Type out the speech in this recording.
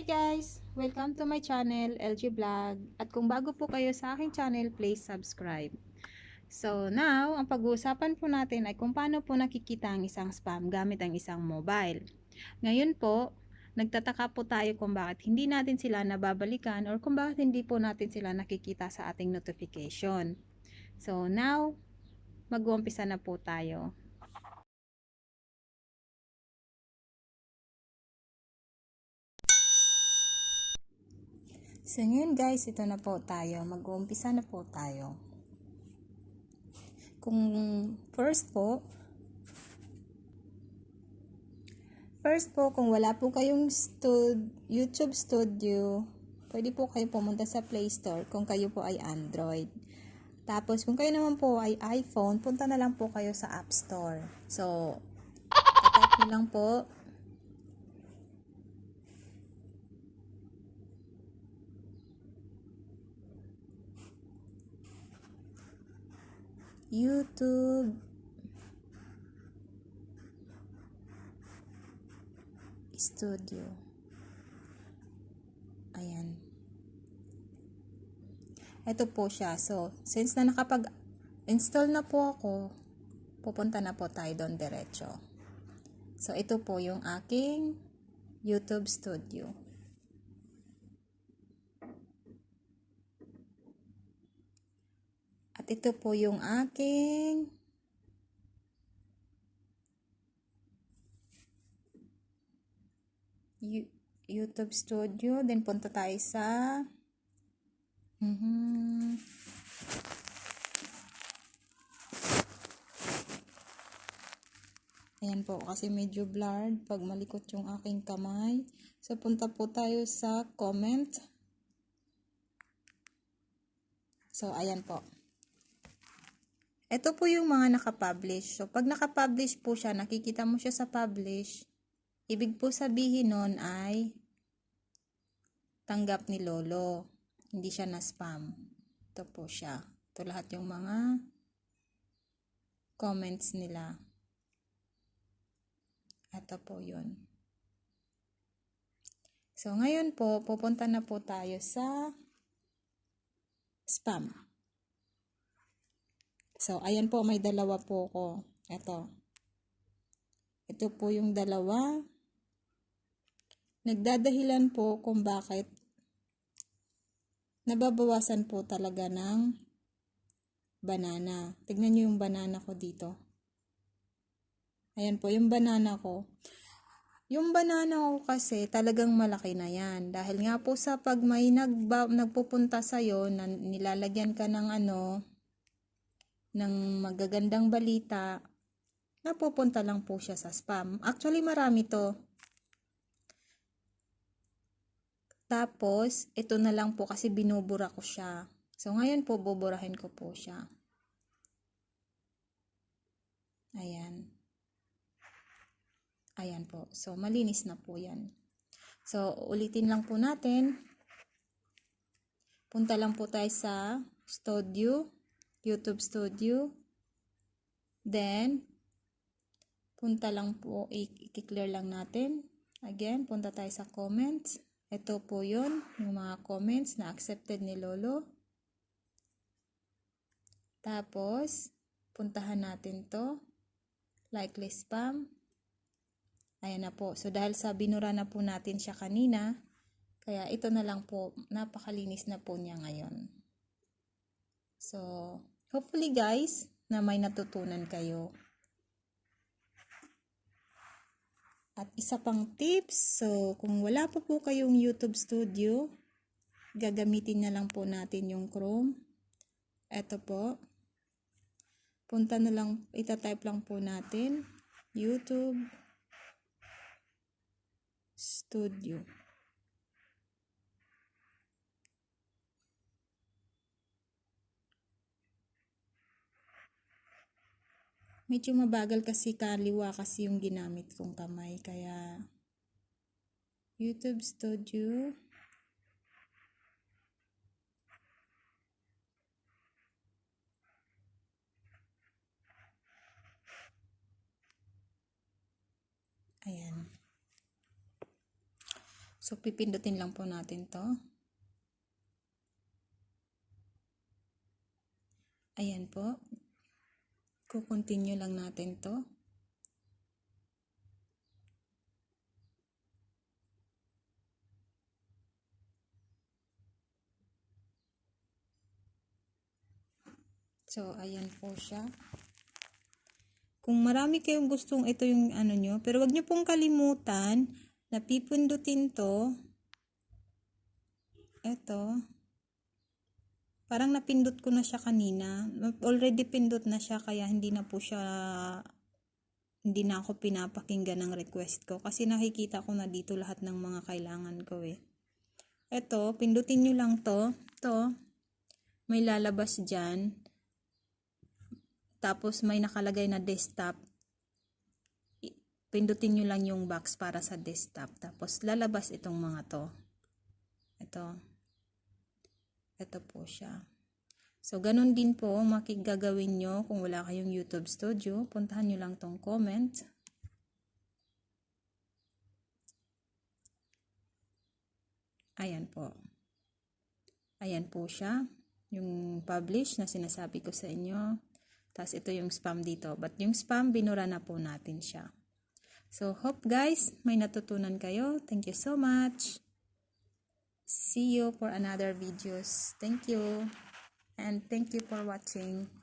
Hi guys! Welcome to my channel, LG Vlog. At kung bago po kayo sa aking channel, please subscribe. So now, ang pag-uusapan po natin ay kung paano po nakikita ang isang spam gamit ang isang mobile. Ngayon po, nagtataka po tayo kung bakit hindi natin sila nababalikan or kung bakit hindi po natin sila nakikita sa ating notification. So now, mag-uumpisa na po tayo. So ngayon guys, ito na po tayo. Mag-uumpisa na po tayo. Kung first po, kung wala po kayong YouTube Studio, pwede po kayo pumunta sa Play Store kung kayo po ay Android. Tapos, kung kayo naman po ay iPhone, punta na lang po kayo sa App Store. So, type nyo lang po YouTube Studio. Ayan. Ito po siya. So, since na nakapag-install na po ako, pupunta na po tayo doon diretso. So, ito po yung aking YouTube Studio. At ito po yung aking YouTube Studio. Then, punta tayo sa ayan po, kasi medyo blurred pag malikot yung aking kamay. So, punta po tayo sa comment. So, ayan po. Ito po yung mga nakapublish. So, pag nakapublish po siya, nakikita mo siya sa publish, ibig po sabihin nun ay tanggap ni Lolo. Hindi siya na-spam. Ito po siya. Ito lahat yung mga comments nila. Ito po yun. So, ngayon po, pupunta na po tayo sa spam. So, ayan po, may dalawa po ko. Ito. Ito po yung dalawa. Nagdadahilan po kung bakit nababawasan po talaga ng banana. Tignan nyo yung banana ko dito. Ayan po, yung banana ko. Yung banana ko kasi talagang malaki na yan. Dahil nga po sa pag may nagpupunta sa'yo, na nilalagyan ka ng ng magagandang balita, napupunta lang po siya sa spam. Actually, marami to. Tapos, ito na lang po kasi binubura ko siya. So, ngayon po, buburahin ko po siya. Ayan. Ayan po. So, malinis na po yan. So, ulitin lang po natin. Punta lang po tayo sa Studio, YouTube Studio. Then, punta lang po, i-clear lang natin. Again, punta tayo sa comments. Ito po yun, yung mga comments na accepted ni Lolo. Tapos, puntahan natin to. Likely spam. Ayan na po. So, dahil sa binura na po natin siya kanina, kaya ito na lang po, napakalinis na po niya ngayon. So, hopefully guys, na may natutunan kayo. At isa pang tips, so kung wala po kayong YouTube Studio, gagamitin na lang po natin yung Chrome. Ito po. Punta na lang, itatype lang po natin, YouTube Studio. Medyo mabagal kasi kaliwa kasi yung ginamit kong kamay. Kaya, YouTube Studio. Ayan. So, pipindutin lang po natin to. Ayan po. Kukontinue lang natin to. So, ayan po siya. Kung marami kayong gustong ito yung ano nyo, pero wag nyo pong kalimutan na pipindutin to. Ito. Parang napindot ko na siya kanina. Already pindot na siya kaya hindi na ako pinapakinggan ng request ko. Kasi nakikita ko na dito lahat ng mga kailangan ko eh. Ito, pindutin nyo lang to. Ito, may lalabas dyan. Tapos may nakalagay na desktop. Pindutin nyo lang yung box para sa desktop. Tapos lalabas itong mga to. Ito po siya. So, ganun din po makigagawin nyo kung wala kayong YouTube Studio. Puntahan nyo lang tong comment. Ayan po. Ayan po siya. Yung publish na sinasabi ko sa inyo. Tapos ito yung spam dito. But yung spam, binura na po natin siya. So, hope guys, may natutunan kayo. Thank you so much. See you for another videos. Thank you. And thank you for watching.